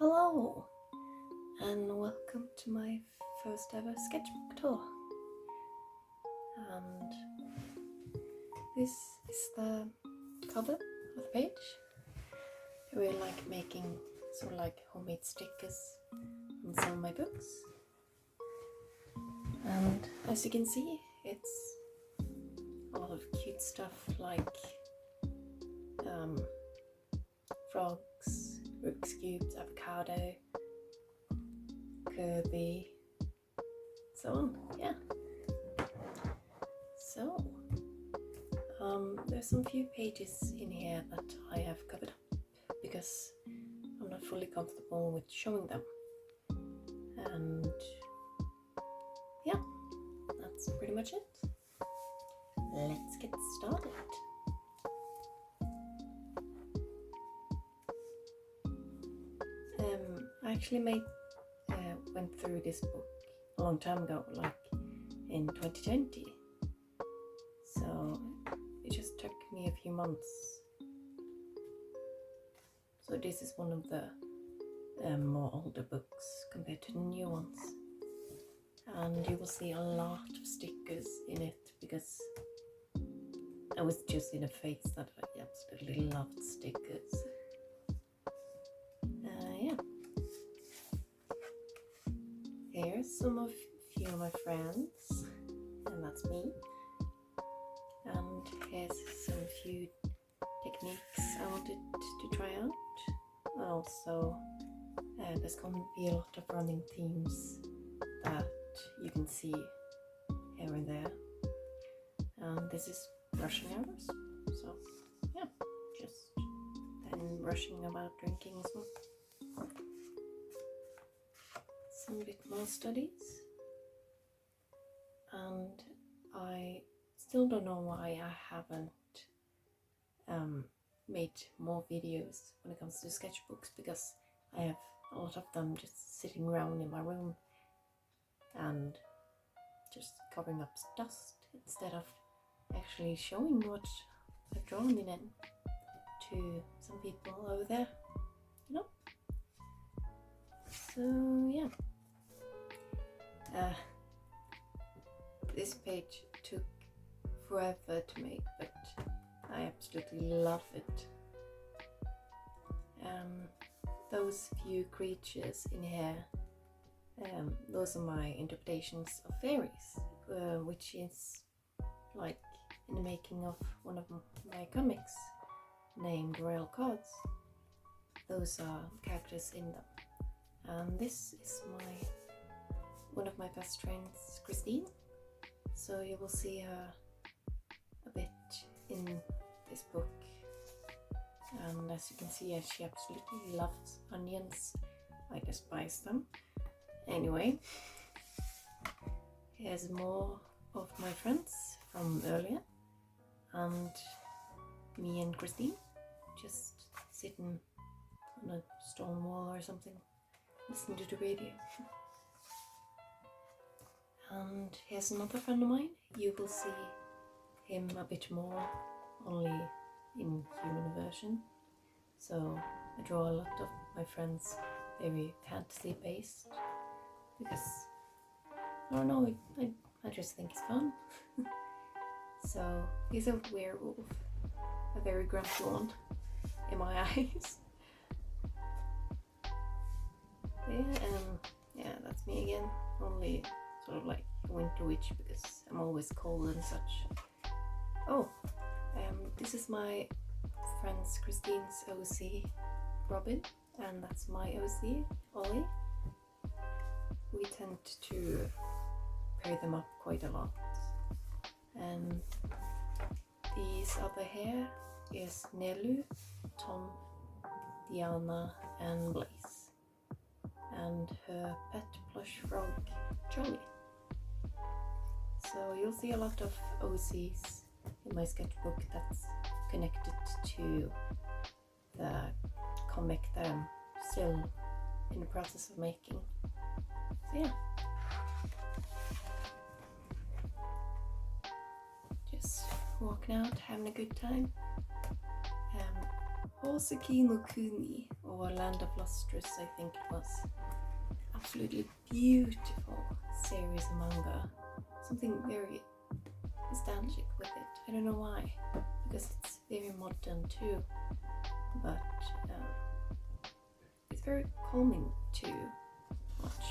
Hello, and welcome to my first ever sketchbook tour. And this is the cover of the page. I really like making sort of like homemade stickers on some of my books. And as you can see, it's a lot of cute stuff like frogs, Rubik's cubes, avocado, Kirby, so on. Yeah. So there's some few pages in here that I have covered up because I'm not fully comfortable with showing them. And yeah, that's pretty much it. Let's get started. I actually went through this book a long time ago, like in 2020. So it just took me a few months. So this is one of the more older books compared to the new ones. And you will see a lot of stickers in it because I was just in a phase that I absolutely loved stickers. Yeah. Here's few of my friends, and that's me. And here's some few techniques I wanted to try out. Also, there's going to be a lot of running themes that you can see here and there. And this is rushing hours, so yeah, just then rushing about drinking as well. Some bit more studies, and I still don't know why I haven't made more videos when it comes to sketchbooks, because I have a lot of them just sitting around in my room and just covering up dust instead of actually showing what I've drawn in it to some people over there, you know? So yeah. This page took forever to make, but I absolutely love it. Those few creatures in here, those are my interpretations of fairies, which is like in the making of one of my comics named Royal Cards. Those are characters in them. And this is one of my best friends, Christine. So you will see her a bit in this book. And as you can see, she absolutely loves onions. I despise them. Anyway, here's more of my friends from earlier. And me and Christine just sitting on a stone wall or something, listening to the radio. And here's another friend of mine. You will see him a bit more, only in human version. So I draw a lot of my friends very fantasy based because I don't know, I just think it's fun. So he's a werewolf, a very grumpy one in my eyes. Yeah, that's me again, only sort of like a winter witch because I'm always cold and such. Oh, this is my friend's Christine's OC, Robin, and that's my OC, Ollie. We tend to pair them up quite a lot. And these other here is Nelu, Tom, Diana, and Blaze, and her pet plush frog, Charlie. So you'll see a lot of OCs in my sketchbook that's connected to the comic that I'm still in the process of making. So yeah. Just walking out, having a good time. Hosuki no Kuni, or or Land of Lustrous, I think it was. Absolutely beautiful series of manga. Something very nostalgic with it. I don't know why, because it's very modern too, but it's very calming to watch.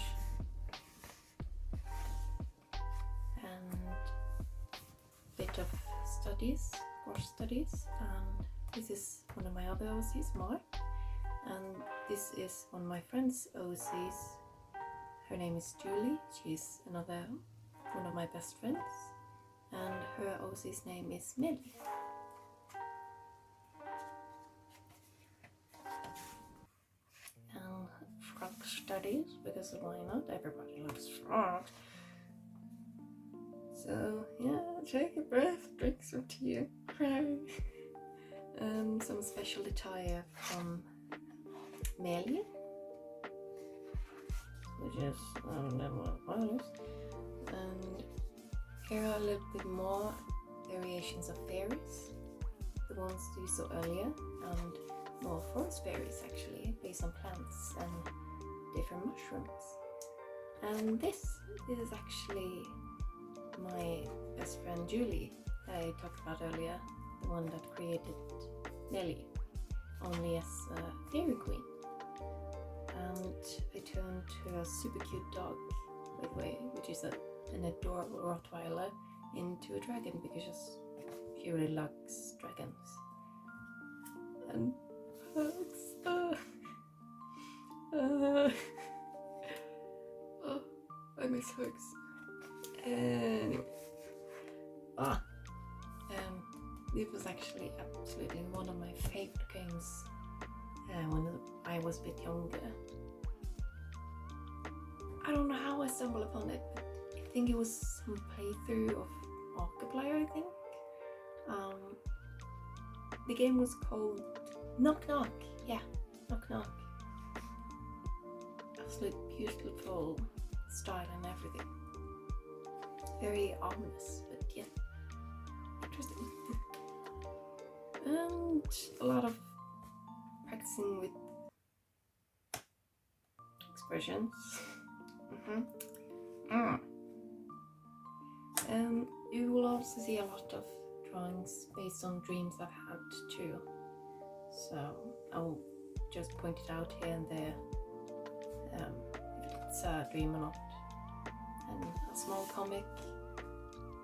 And bit of course studies, and this is one of my other OCs, Mark, and this is one of my friend's OCs. Her name is Julie. She's another one of my best friends, and her OC's name is Millie. And frog studies, because why not? Everybody loves frogs. So yeah, take a breath, drink some tea, cry. And some special attire from Millie, which is, I don't know what it is. And here are a little bit more variations of fairies, the ones you saw earlier, and more forest fairies actually, based on plants and different mushrooms. And this is actually my best friend Julie that I talked about earlier, the one that created Nelly, only as a fairy queen. And I turned her super cute dog, by the way, which is an adorable Rottweiler, into a dragon because she really likes dragons. And hugs. Oh, I miss hugs. Anyway, it was actually absolutely one of my favorite games when I was a bit younger. I don't know how I stumbled upon it, but I think it was some playthrough of Markiplier, I think. The game was called Knock Knock. Yeah, Knock Knock. Absolute beautiful style and everything. Very ominous, but yeah, interesting. And a lot of practicing with expressions. You will also see a lot of drawings based on dreams I've had too. So I'll just point it out here and there, if it's a dream or not. And a small comic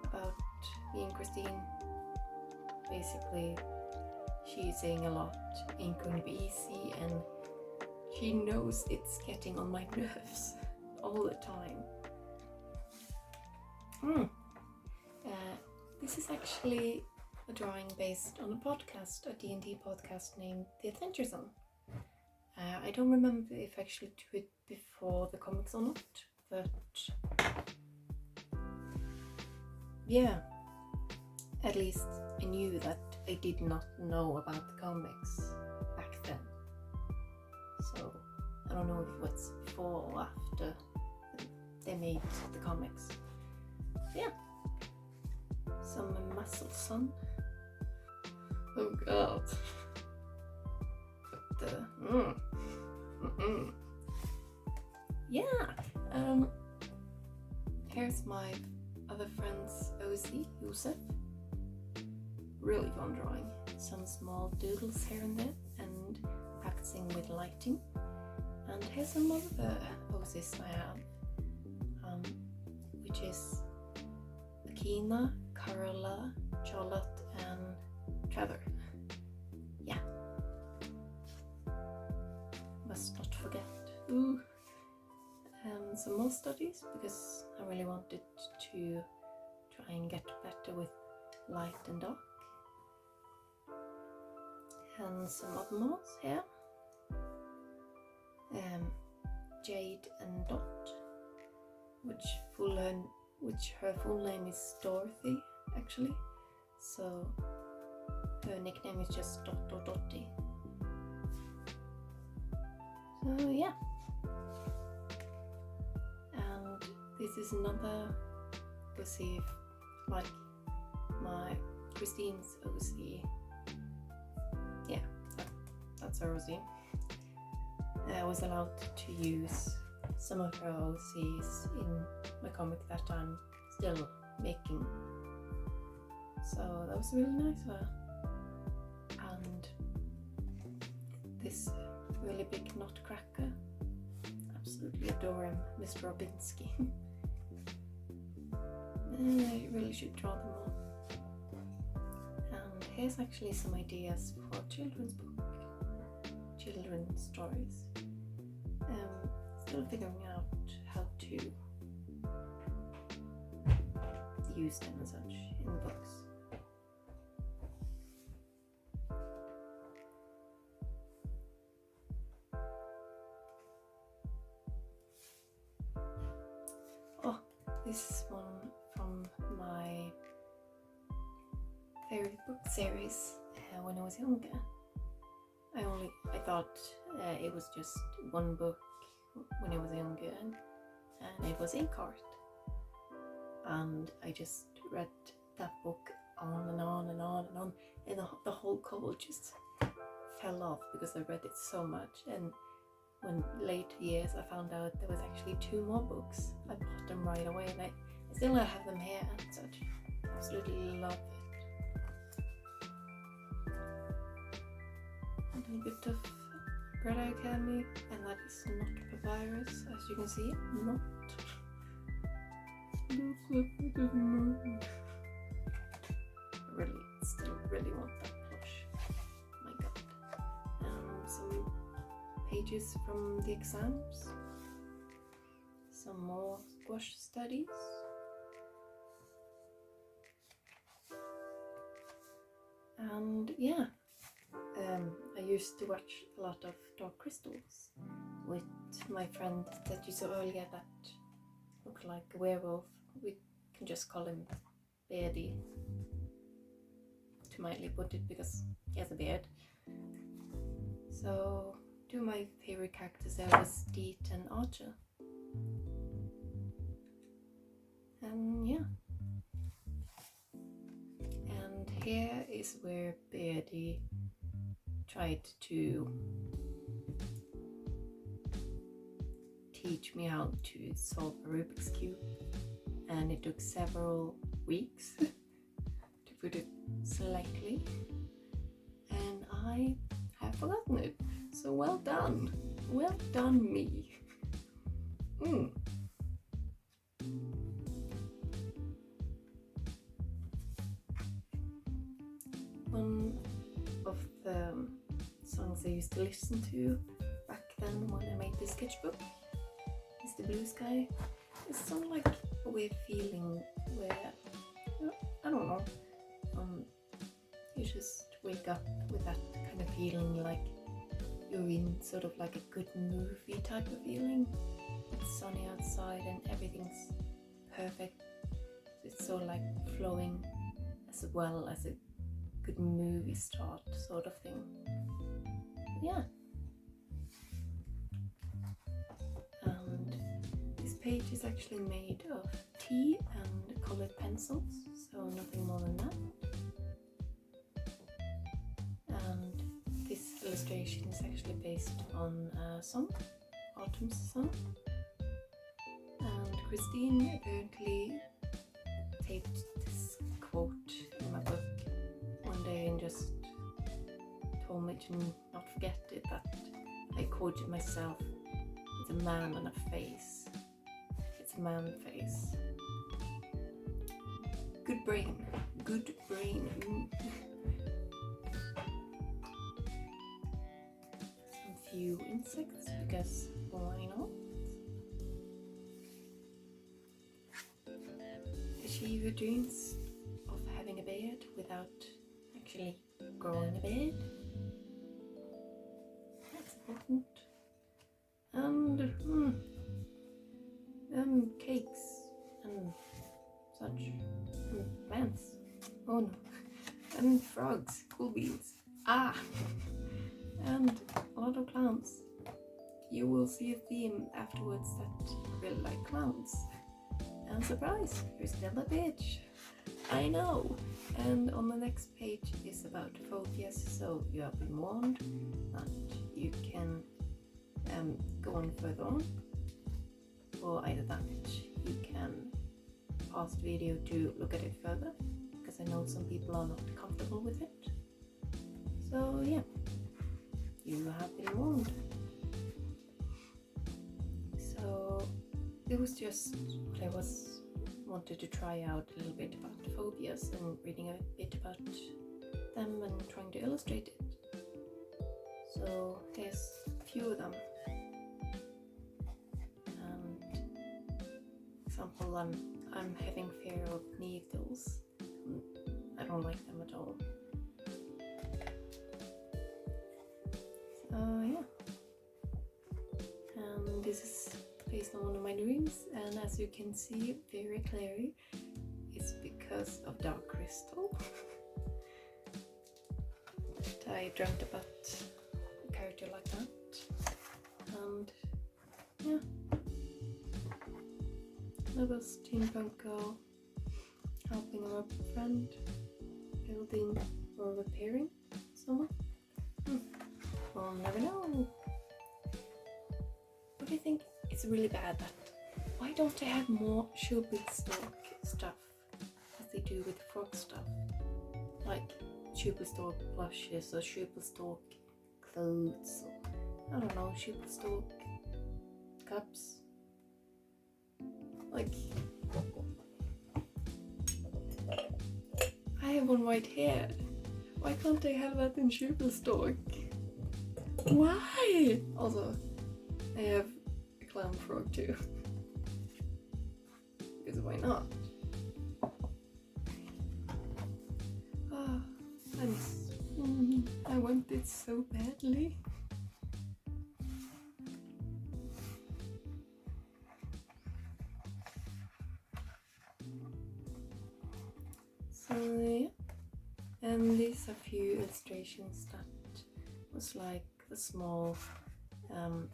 about me and Christine. Basically, she's saying a lot ain't going to be easy, and she knows it's getting on my nerves all the time. This is actually a drawing based on a podcast, a D&D podcast named The Adventure Zone. I don't remember if I actually do it before the comics or not, but yeah, at least I knew that I did not know about the comics back then. So I don't know if it was before or after they made the comics. Yeah, some muscle sun. Oh god. But yeah. Here's my other friend's OC, Yusuf. Really fun drawing. Some small doodles here and there, and practicing with lighting. And here's some other OCs I have, which is Akina, Carola, Charlotte, and Trevor. Yeah. Must not forget. Ooh. Some more studies, because I really wanted to try and get better with light and dark. And some other mods here. Jade and Dot, which her full name is Dorothy, actually. So her nickname is just Dot or Dotty. So yeah. And this is another OC, like my Christine's OC. Yeah, that's her OC. I was allowed to use some of her OCs in my comic that I'm still making. So that was really nice of her. And this really big nutcracker, absolutely adore him, Mr. Robinski. I really should draw them more. And here's actually some ideas for a children's book, children's stories. Still figuring out how to use them and such in the books. Oh, this is one from my favorite book series when I was younger. I thought it was just one book when I was younger, and it was Inkheart. And I just read that book on and on and on and on, and the whole cover just fell off because I read it so much. And when later years I found out there was actually 2 more books, I bought them right away, and I still have them here and such. Absolutely love it. A little bit of Bread Academy, and that is not papyrus, as you can see. Not. Still really want that plush. My god. Some pages from the exams. Some more squash studies. And yeah. I used to watch a lot of Dark Crystals with my friend that you saw earlier that looked like a werewolf. We can just call him Beardy, to mildly put it, because he has a beard. So 2 of my favorite characters there was Deet and Archer. And yeah. And here is where Beardy tried to teach me how to solve a Rubik's Cube, and it took several weeks to put it slightly, and I have forgotten it. So well done me. One of the songs I used to listen to back then when I made this sketchbook is The Blue Sky. It's sort of like a weird feeling where, I don't know, you just wake up with that kind of feeling, like you're in sort of like a good movie type of feeling. It's sunny outside and everything's perfect. It's sort of like flowing as well as a good movie start sort of thing. Yeah. And this page is actually made of tea and colored pencils, so nothing more than that. And this illustration is actually based on a song, Autumn's Song. And Christine apparently taped this quote in my book one day and just told me to not forget it, that I quoted myself, it's a man and a face. It's a man face. Good brain. Some few insects, because why not? Achieve your dreams of having a beard without actually growing a beard. That's important. And cakes and such, and plants. Oh no. And frogs, cool beans. And a lot of clowns. You will see a theme afterwards that you really like clowns. And surprise, you're still a bitch. I know. And on the next page is about phobias, so you have been warned that you can go on further on, or either that you can pause the video to look at it further, because I know some people are not comfortable with it. So yeah, you have been warned. So it was just what I wanted to try out a little bit about phobias and reading a bit about them and trying to illustrate it. So here's a few of them. Example, I'm having fear of needles. I don't like them at all. So yeah. And this is based on one of my dreams, and as you can see very clearly, it's because of dark crystal. I dreamt about a character like that, and yeah, another steampunk girl helping her friend building or repairing someone. We'll never know. What do you think? It's really bad that why don't they have more Sketchbook stuff as they do with frog stuff, like Sketchbook plushes or Sketchbook clothes, or I don't know, Sketchbook cups. Like, I have one right here. Why can't they have that in Sketchbook? Why? Also, I have a clown frog too. Because why not? Oh, I want it so badly. So yeah, and these are few illustrations that was like a small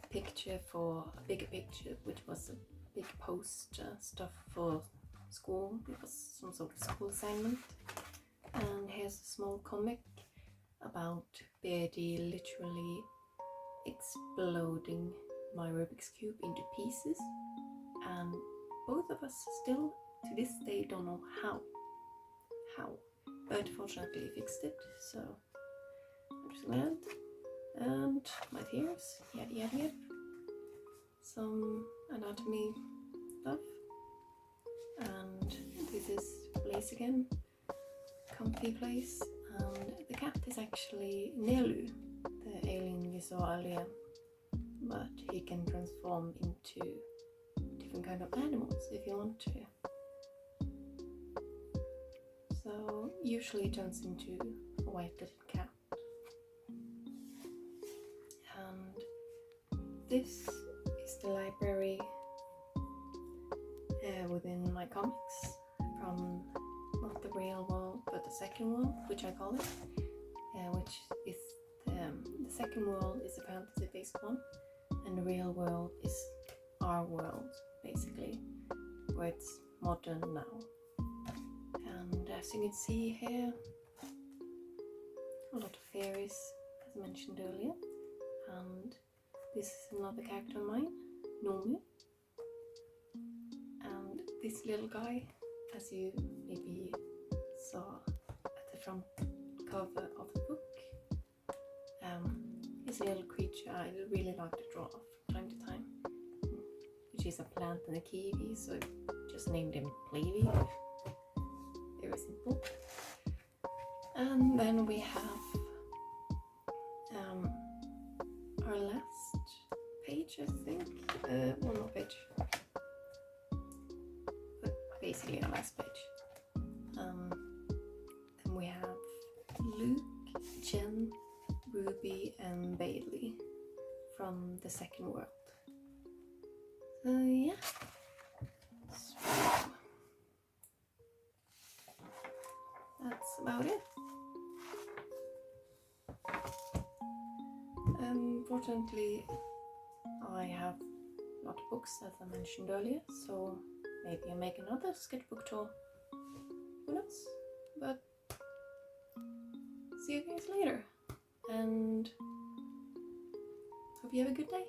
picture for a bigger picture, which was a big poster stuff for school. It was some sort of school assignment. And here's a small comic about Beardy literally exploding my Rubik's Cube into pieces, and both of us still to this day don't know how, but fortunately he fixed it, so I'm just glad. And my tears, yada. Some anatomy stuff, and this is place again, comfy place, and the cat is actually Nelu, the alien you saw earlier, but he can transform into different kind of animals if you want to. So usually it turns into a white little cat. And this is the library within my comics, from not the real world but the second world, which I call it, which is the second world is a fantasy based one, and the real world is our world basically, where it's modern now. And as you can see here, a lot of fairies as mentioned earlier, and this is another character of mine, Nomi. And this little guy, as you maybe saw at the front cover of the book, is a little creature I really like to draw from time to time, which is a plant and a kiwi, so I just named him Plavy. Very simple. And then we have our last page, I think. One more page. But basically our last page. Then we have Luke, Jen, Ruby and Bailey from the second world. So yeah. That's about it. Unfortunately, I have a lot of books as I mentioned earlier, so maybe I'll make another sketchbook tour. Who knows? But see you guys later, and hope you have a good day.